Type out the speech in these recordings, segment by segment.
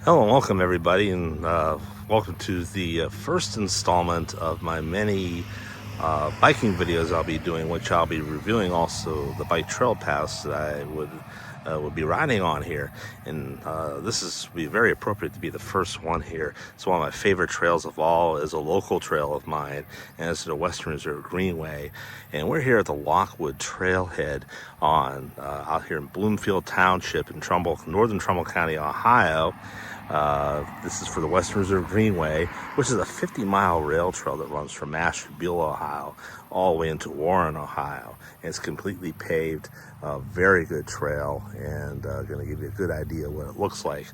Hello and welcome everybody, and welcome to the first installment of my many biking videos I'll be doing, which I'll be reviewing also the bike trail paths that I would be riding on here. And this is be very appropriate to be the first one here. It's one of my favorite trails of all. Is a local trail of mine, and it's the Western Reserve Greenway. And we're here at the Lockwood Trailhead on out here in Bloomfield Township in northern Trumbull County, Ohio. This is for the Western Reserve Greenway, which is a 50-mile rail trail that runs from Ashtabula, Ohio, all the way into Warren, Ohio. And it's completely paved, very good trail, and going to give you a good idea what it looks like.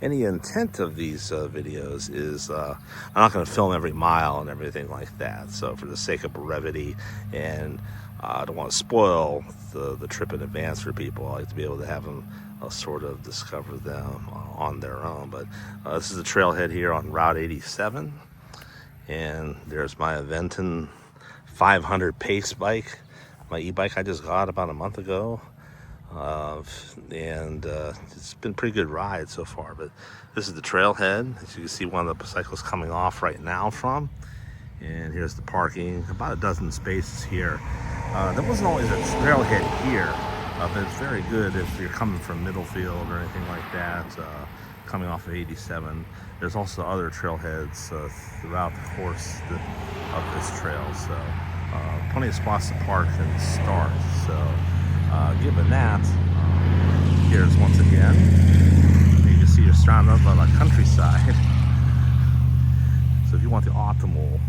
And the intent of these videos is I'm not going to film every mile and everything like that. So for the sake of brevity, and I don't want to spoil the trip in advance for people, I like to be able to have them sort of discover them on their own. But this is the trailhead here on Route 87, and there's my Aventon 500 pace bike, my e-bike I just got about a month ago, and it's been a pretty good ride so far. But this is the trailhead, as you can see one of the cyclists coming off right now from. And here's the parking, about a dozen spaces here. There wasn't always a trailhead here, but it's very good if you're coming from Middlefield or anything like that, coming off of 87. There's also other trailheads throughout the course of this trail, so plenty of spots to park and start. So given that, here's once again, you can see you're surrounded by the countryside. So if you want the optimal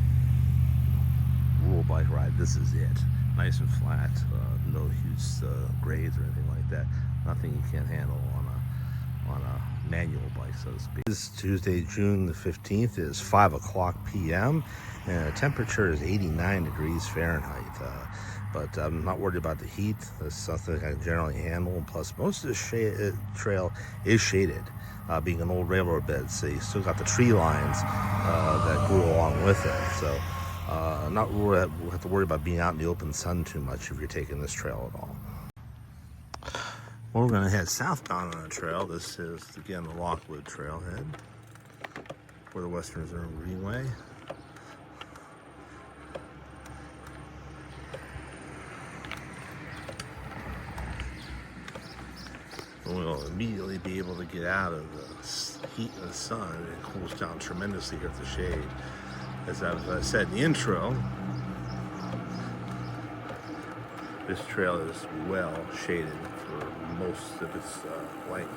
rural bike ride, this is it. Nice and flat, no huge grades or anything like that. Nothing you can't handle on a manual bike, so to speak. This is Tuesday, June the 15th. It is 5 o'clock p.m. and the temperature is 89 degrees Fahrenheit. But I'm not worried about the heat. That's something I can generally handle. And plus, most of the trail is shaded, being an old railroad bed, so you still got the tree lines that grew along with it. So not really have to worry about being out in the open sun too much if you're taking this trail at all. Well, we're going to head southbound on the trail. This is, again, the Lockwood Trailhead for the Western Reserve Greenway. We'll immediately be able to get out of the heat and the sun. It cools down tremendously here at the shade. As I've said in the intro, this trail is well shaded for most of its length.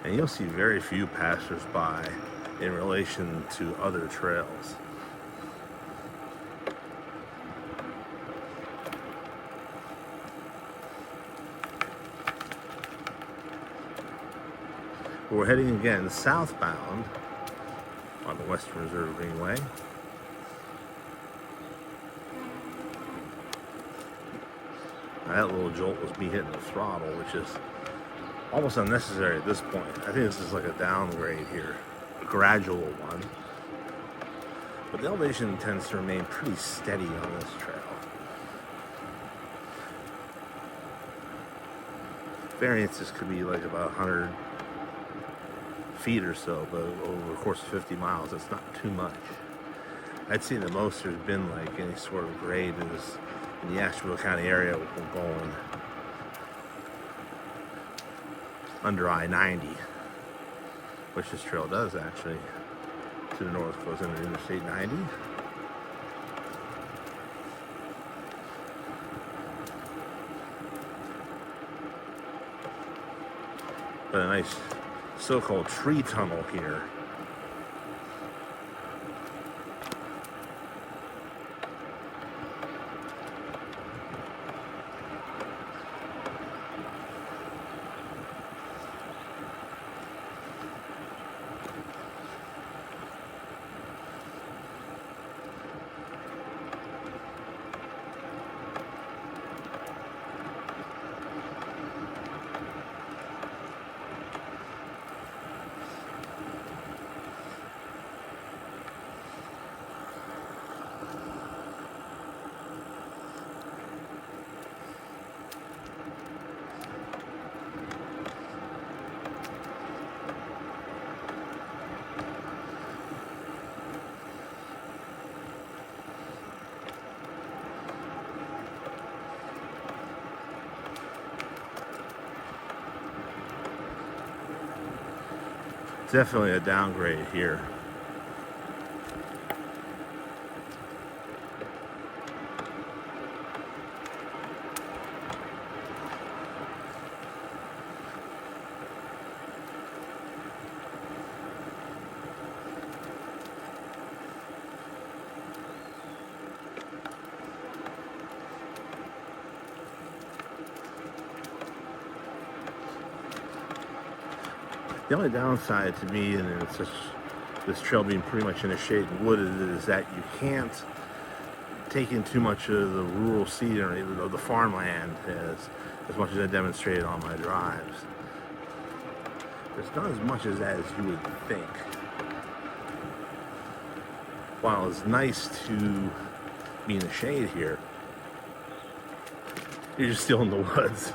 And you'll see very few passers-by in relation to other trails. We're heading again southbound on the Western Reserve Greenway. That little jolt was me hitting the throttle, which is almost unnecessary at this point. I think this is like a downgrade here, a gradual one. But the elevation tends to remain pretty steady on this trail. Variances could be like about 100 feet or so, but over the course of 50 miles, it's not too much. I'd say the most there's been like any sort of grade is in the Ashtabula County area. We're going under I-90, which this trail does actually. To the north goes under Interstate 90. But a nice so-called tree tunnel here. Definitely a downgrade here. The only downside to me, and it's just this trail being pretty much in a shaded wood, is that you can't take in too much of the rural scenery of the farmland as much as I demonstrated on my drives. There's not as much as that as you would think. While it's nice to be in the shade here, you're just still in the woods.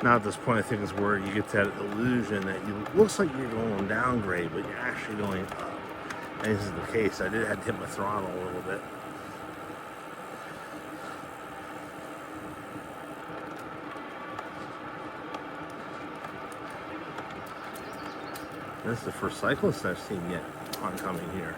Now at this point, I think is where you get that illusion that you looks like you're going downgrade, but you're actually going up. And this is the case. I did have to hit my throttle a little bit. This is the first cyclist I've seen yet oncoming here.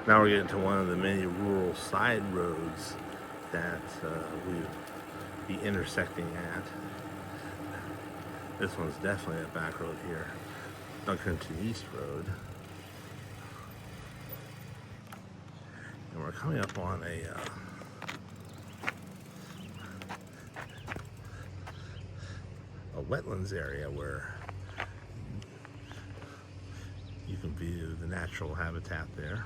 Now we're getting to one of the many rural side roads that we'll be intersecting at. This one's definitely a back road here. Dunkerton East Road. And we're coming up on a wetlands area where you can view the natural habitat there.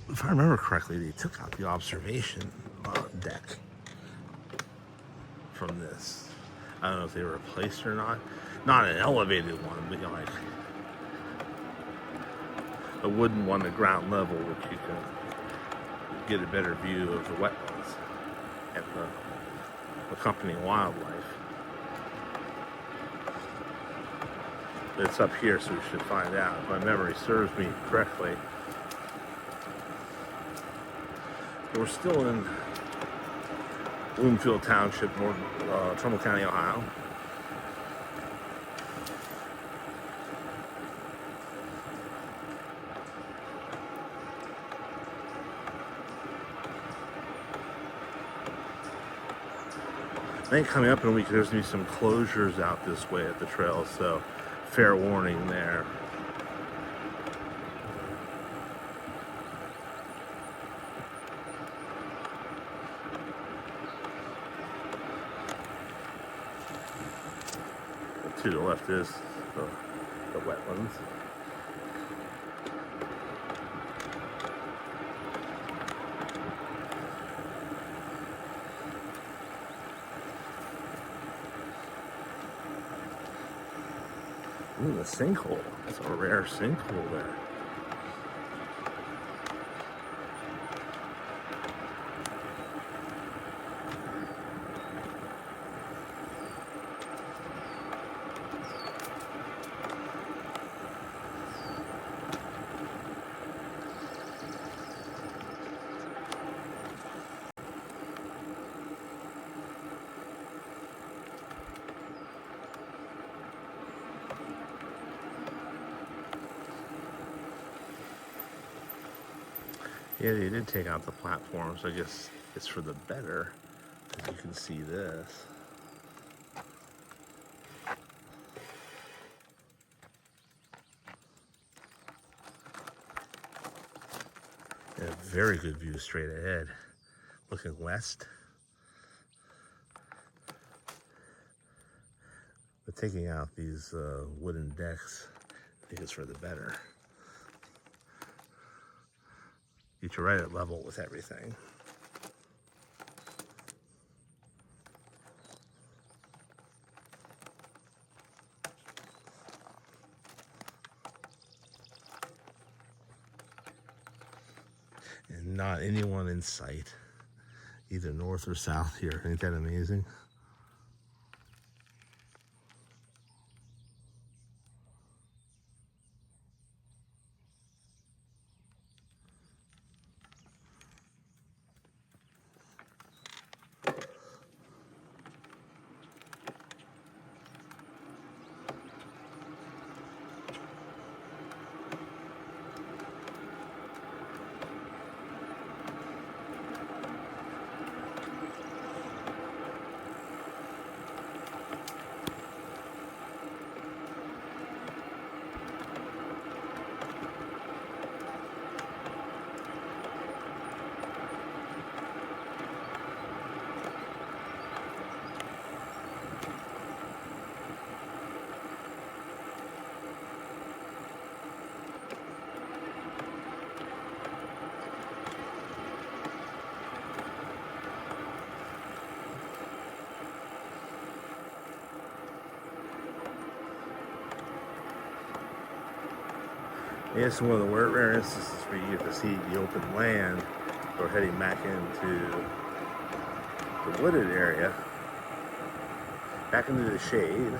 If I remember correctly, they took out the observation deck from this. I don't know if they replaced it or not. Not an elevated one, but you know, like a wooden one at ground level, which you can get a better view of the wetlands and the accompanying wildlife. But it's up here, so we should find out. If my memory serves me correctly. We're still in Bloomfield Township, Trumbull County, Ohio. I think coming up in a week, there's going to be some closures out this way at the trail, so fair warning there. To the left is the wetlands. Ooh, the sinkhole. That's a rare sinkhole there. Yeah, they did take out the platform, so I guess it's for the better. As you can see this. And a very good view straight ahead. Looking west. But taking out these wooden decks, I think it's for the better. Get you right at level with everything. And not anyone in sight, either north or south here. Ain't that amazing? It's one of the rare instances where you get to see the open land. We're heading back into the wooded area, back into the shade.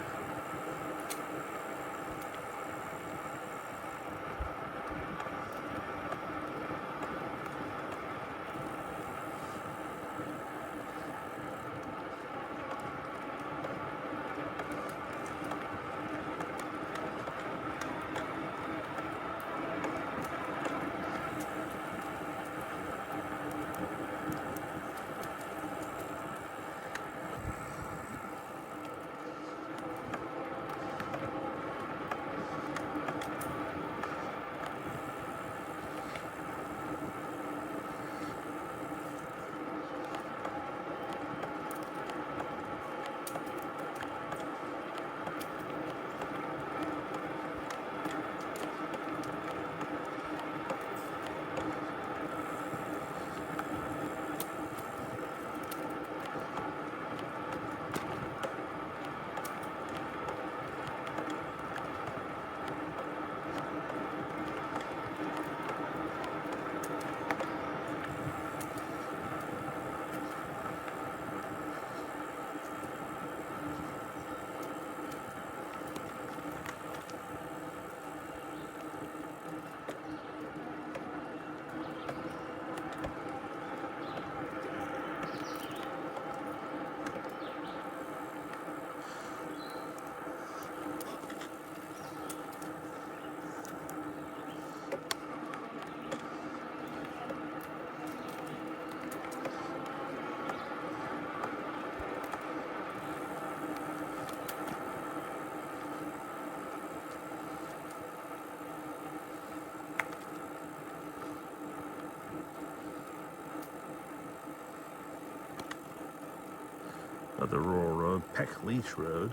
Another rural road, Peck Leach Road.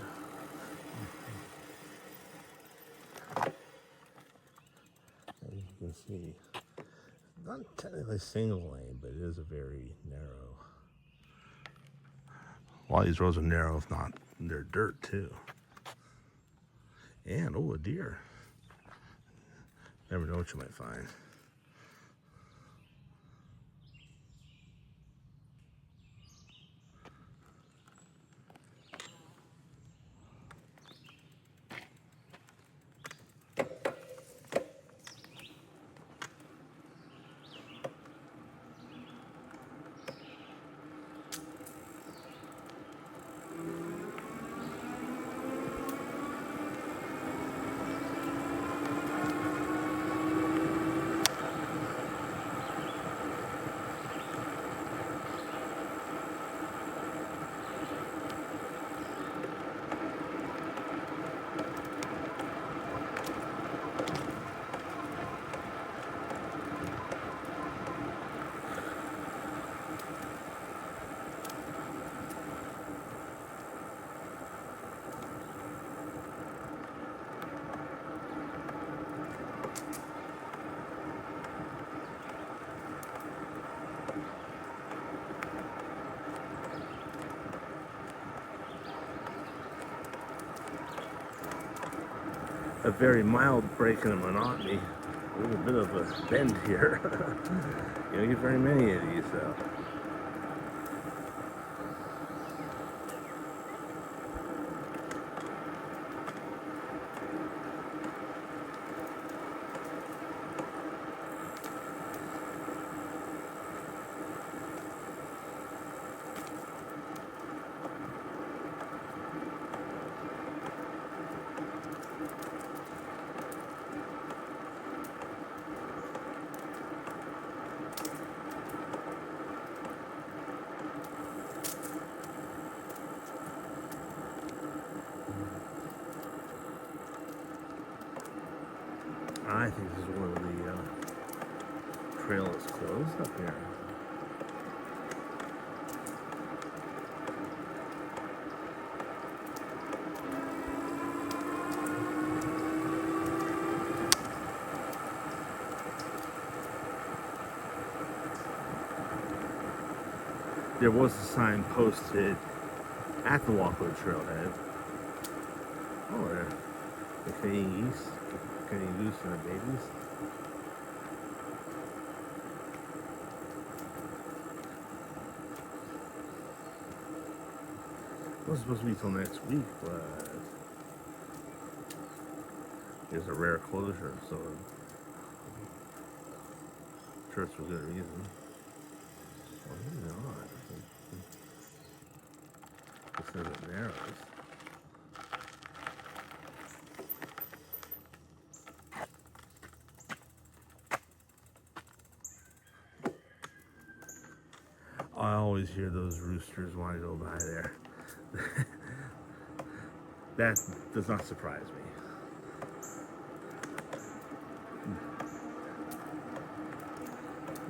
As you can see, not technically single lane, but it is a very narrow. A lot of these roads are narrow, if not, they're dirt too. And, oh, a deer. Never know what you might find. a very mild break in the monotony. A little bit of a bend here. You don't get very many of these though. I think this is one of the trail is closed up here. There was a sign posted at the walkway trailhead. Oh, there. The Canadian geese. Canadian goose and their babies. It was supposed to be till next week, but there's a rare closure, so I'm sure it's for good reason. Well, maybe not. It says it narrows. I always hear those roosters want to go by there. That does not surprise me.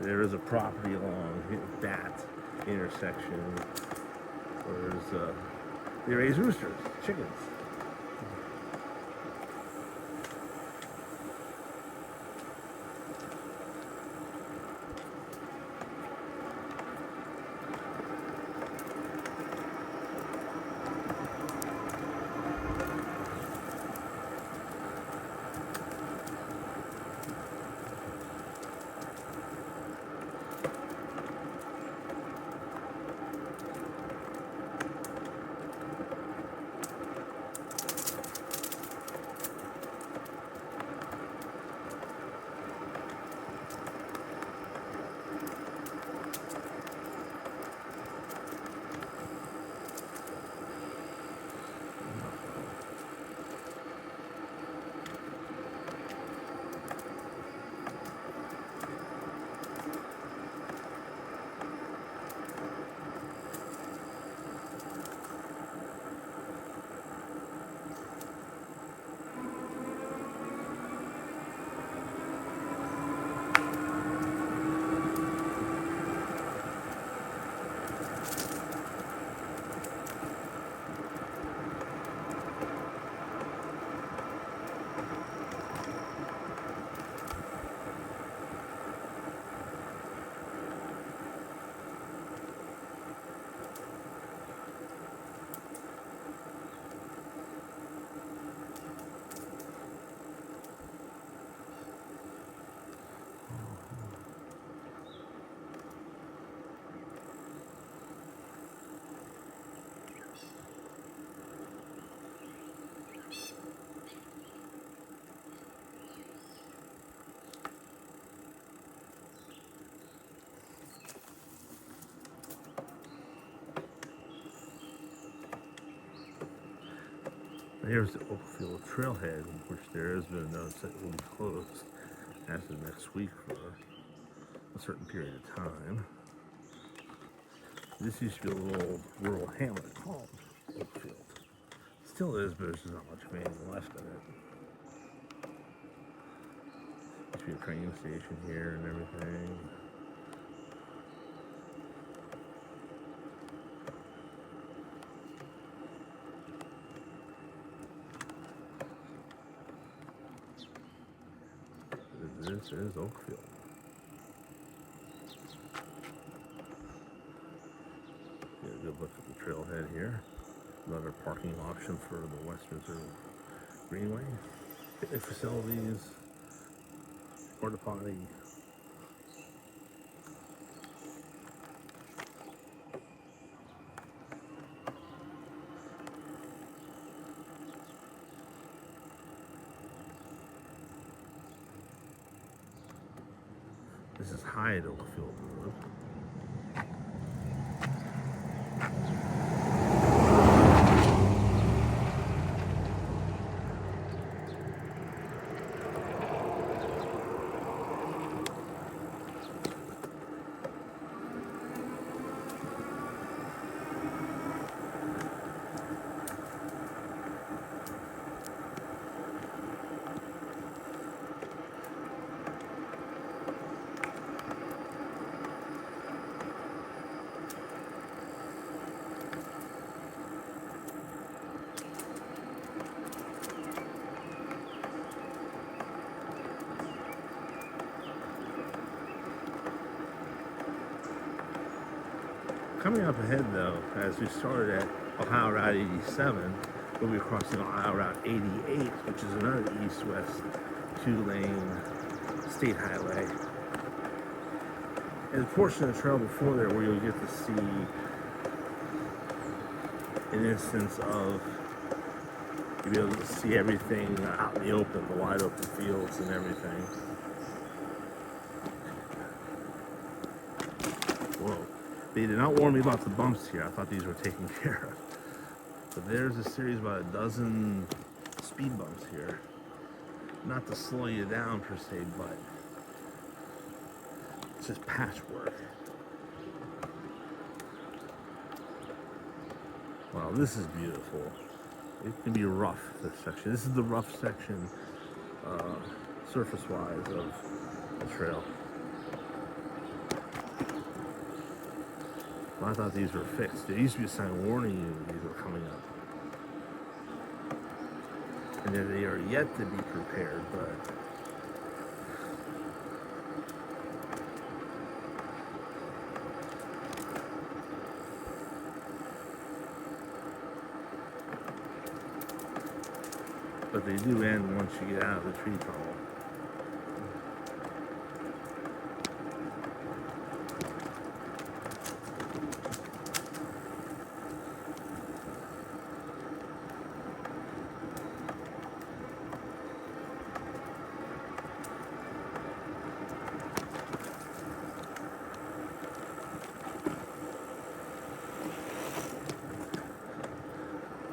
There is a property along that intersection where they raise roosters, chickens. Here's the Oakfield Trailhead, which there has been announced that will be closed as of next week for a certain period of time. This used to be a little rural hamlet called Oakfield. Still is, but there's not much of anything left of it. Used to be a train station here and everything. This is Oakfield. Get a good look at the trailhead here. Another parking option for the Western Reserve Greenway. picnic facilities, porta potty. This is Hyde Oakfield Road. Coming up ahead though, as we started at Ohio Route 87, we'll be crossing Ohio Route 88, which is another east-west two-lane state highway. And a portion of the trail before there where you'll get to see an instance of, you'll be able to see everything out in the open, the wide open fields and everything. Whoa. They did not warn me about the bumps here. I thought these were taken care of. But there's a series of about a dozen speed bumps here. Not to slow you down per se, but it's just patchwork. Wow, this is beautiful. It can be rough, this section. This is the rough section, surface-wise, of the trail. Well, I thought these were fixed. There used to be a sign warning you that these were coming up. And that they are yet to be prepared, but they do end once you get out of the tree tunnel.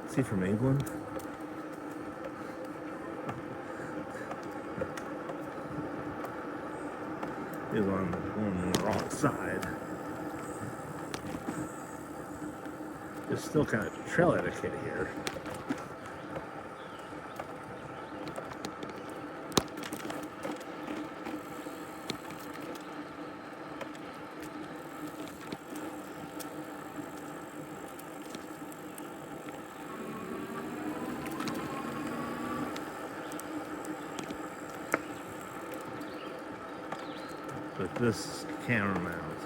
Is he from England? He's on the wrong side. There's still kind of trail etiquette here. But this camera mount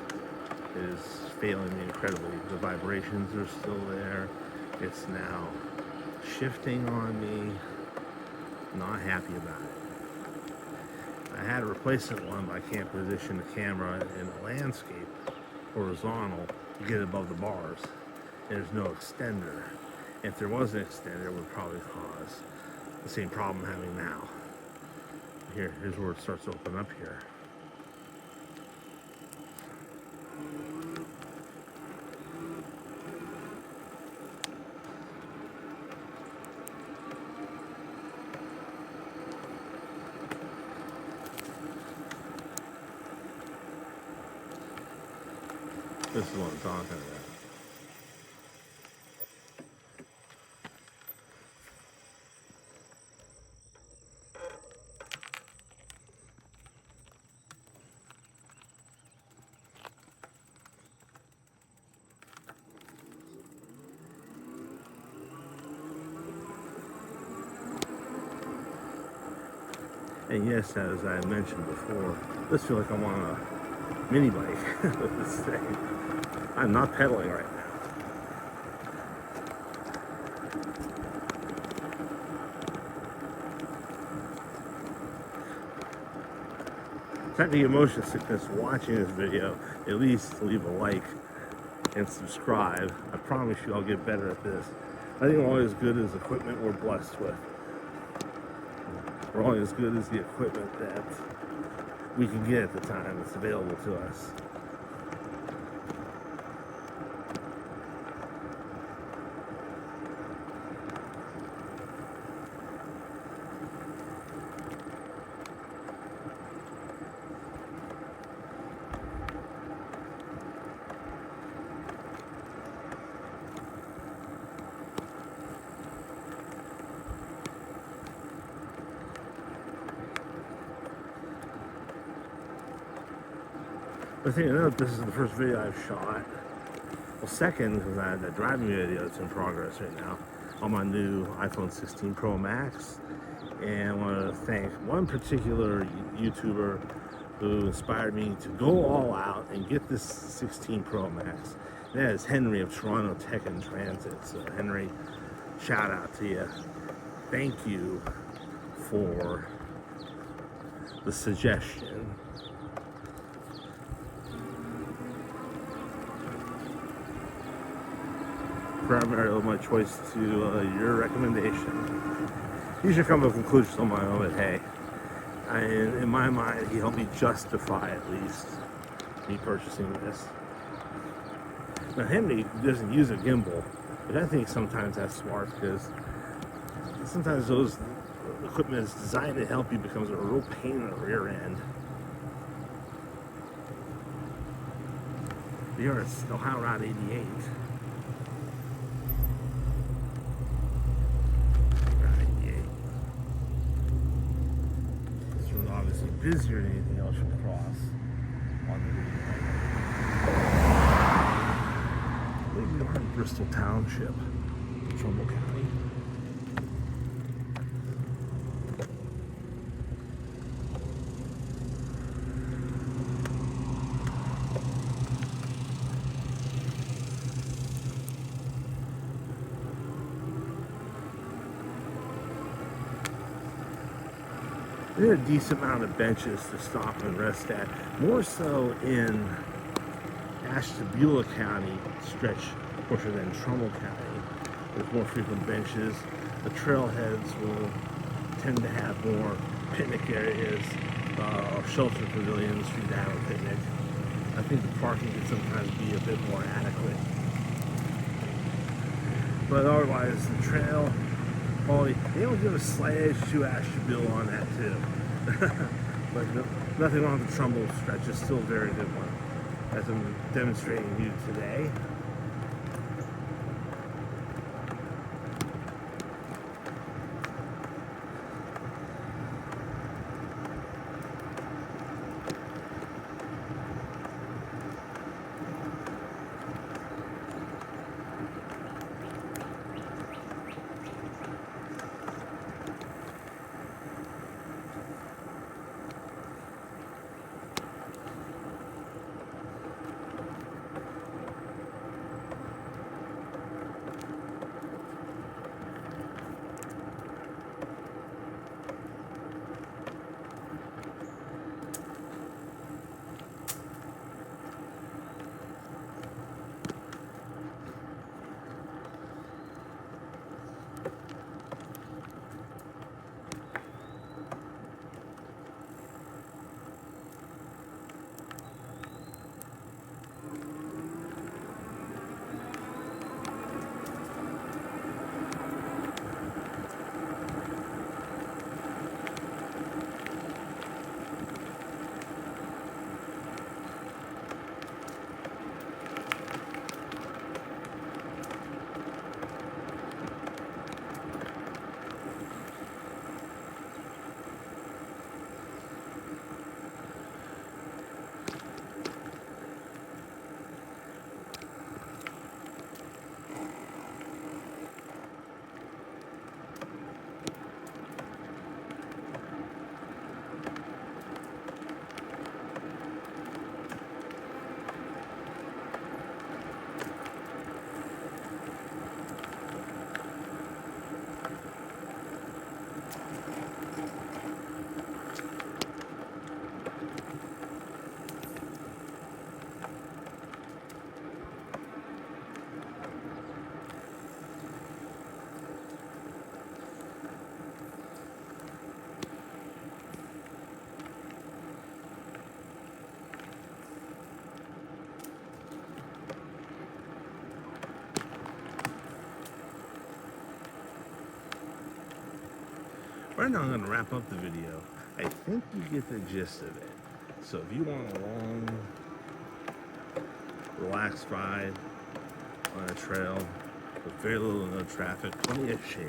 is failing me incredibly. The vibrations are still there. It's now shifting on me. Not happy about it. I had a replacement one, but I can't position the camera in the landscape horizontal to get it above the bars. And there's no extender. If there was an extender, it would probably cause the same problem I'm having now. Here's where it starts to open up here. This is what I'm talking about. And yes, as I mentioned before, this feels like I'm on a mini bike with this thing. I'm not pedaling right now. if I have any motion sickness watching this video, at least leave a like and subscribe. I promise you I'll get better at this. I think we're only as good as the equipment we're blessed with. We're only as good as the equipment that we can get at the time that's available to us. The thing to note, this is the first video I've shot. Well, second, because I had that driving video that's in progress right now on my new iPhone 16 Pro Max. And I want to thank one particular YouTuber who inspired me to go all out and get this 16 Pro Max. And that is Henry of Toronto Tech and Transit. So Henry, shout out to you. Thank you for the suggestion. Primarily my choice to your recommendation. You should come to conclusions on my own, but hey, in my mind, he helped me justify at least me purchasing this. Now, Henry doesn't use a gimbal, but I think sometimes that's smart because sometimes those equipment is designed to help you becomes a real pain in the rear end. Here it's Ohio Route 88. Busier than anything else you cross on the Greenway. I believe we are in Bristol Township, Trumbull County. There are a decent amount of benches to stop and rest at, more so in Ashtabula County stretch portion than Trumbull County. There's more frequent benches. The trailheads will tend to have more picnic areas or shelter pavilions for you to have a picnic. I think the parking can sometimes be a bit more adequate. But otherwise, the trail quality, they don't give a slight edge to Ashtabula on that too. But nothing wrong with the Trumbull stretch. It's still a very good one, as I'm demonstrating you today. Right now I'm going to wrap up the video. I think you get the gist of it. So if you want a long, relaxed ride on a trail with very little to no traffic, plenty of shade,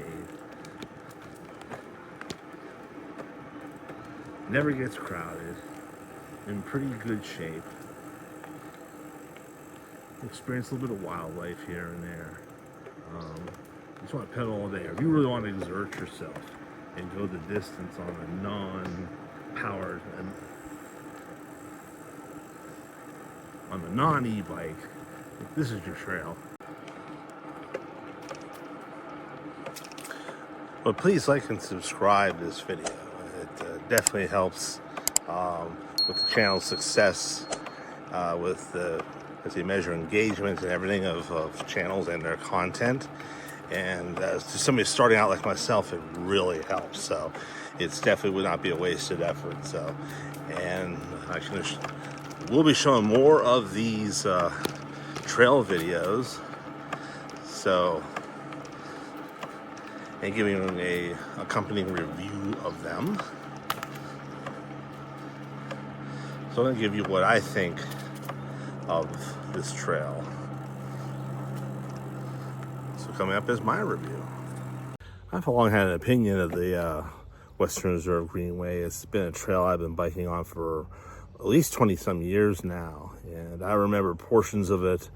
never gets crowded, in pretty good shape, experience a little bit of wildlife here and there. You just want to pedal all day. If you really want to exert yourself and go the distance on a non-powered and on a non-e-bike, this is your trail. But please like and subscribe to this video. It definitely helps with the channel's success, with the, as you measure engagement and everything of channels and their content. And to somebody starting out like myself, it really helps. So it's definitely would not be a wasted effort. So, and we'll be showing more of these trail videos. So, and giving them a accompanying review of them. So I'm going to give you what I think of this trail. So coming up is my review. I've long had an opinion of the Western Reserve Greenway. It's been a trail I've been biking on for at least 20 some years now. And I remember portions of it,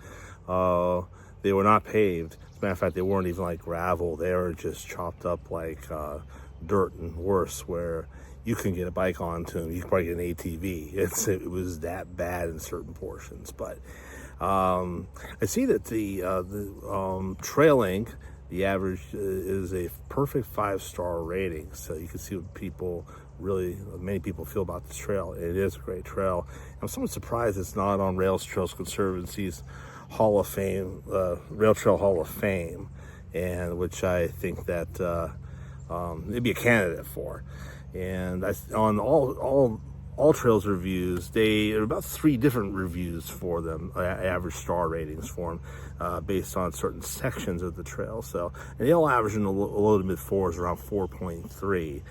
they were not paved. As a matter of fact, they weren't even like gravel. They were just chopped up like dirt, and worse, where you can get a bike onto them. You can probably get an ATV. It was that bad in certain portions. But I see that the trailing, the average is a perfect 5-star rating. So you can see what many people feel about this trail. It is a great trail. I'm somewhat surprised it's not on Rails Trails Conservancy's Hall of Fame, Rail Trail Hall of Fame, and which I think that it'd be a candidate for. And on all trails reviews, there are about 3 different reviews for them, average star ratings for them, based on certain sections of the trail. So, and they all average in the low to mid 4s, around 4.3.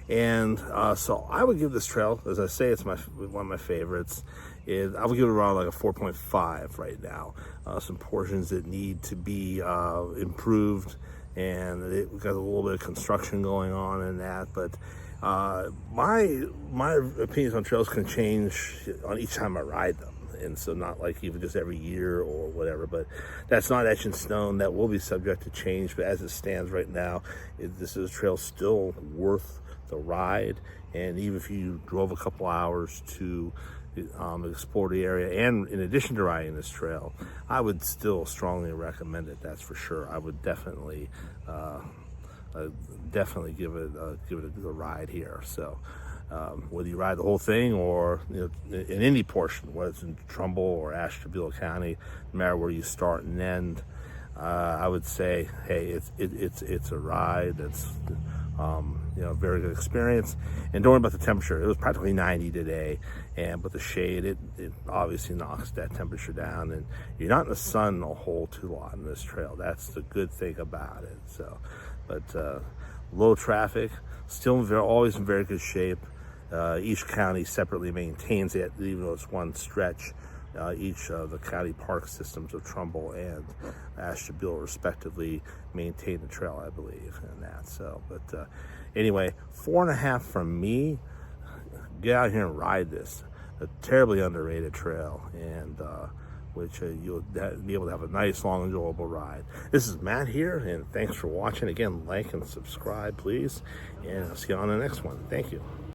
And so I would give this trail, as I say, it's one of my favorites. I would give it around like a 4.5 right now. Some portions that need to be improved, and we've got a little bit of construction going on in that. But my opinions on trails can change on each time I ride them. And so not like even just every year or whatever, but that's not etched in stone. That will be subject to change. But as it stands right now, this is a trail still worth the ride. And even if you drove a couple hours to explore the area, and in addition to riding this trail, I would still strongly recommend it. That's for sure. I would definitely give it a ride here. So whether you ride the whole thing or in any portion, whether it's in Trumbull or Trumbull County, no matter where you start and end, I would say, hey, it's a ride that's very good experience. And don't worry about the temperature. It was practically 90 today, but the shade, it obviously knocks that temperature down, and you're not in the sun a whole too lot on this trail. That's the good thing about it. So, but low traffic, still always in very good shape. Each county separately maintains it, even though it's one stretch. Each of the county park systems of Trumbull and Trumbull respectively maintain the trail, I believe, and that. So, but anyway, 4.5 from me. Get out here and ride this. A terribly underrated trail, and which you'll be able to have a nice, long, enjoyable ride. This is Matt here, and thanks for watching. Again, like and subscribe, please, and I'll see you on the next one. Thank you.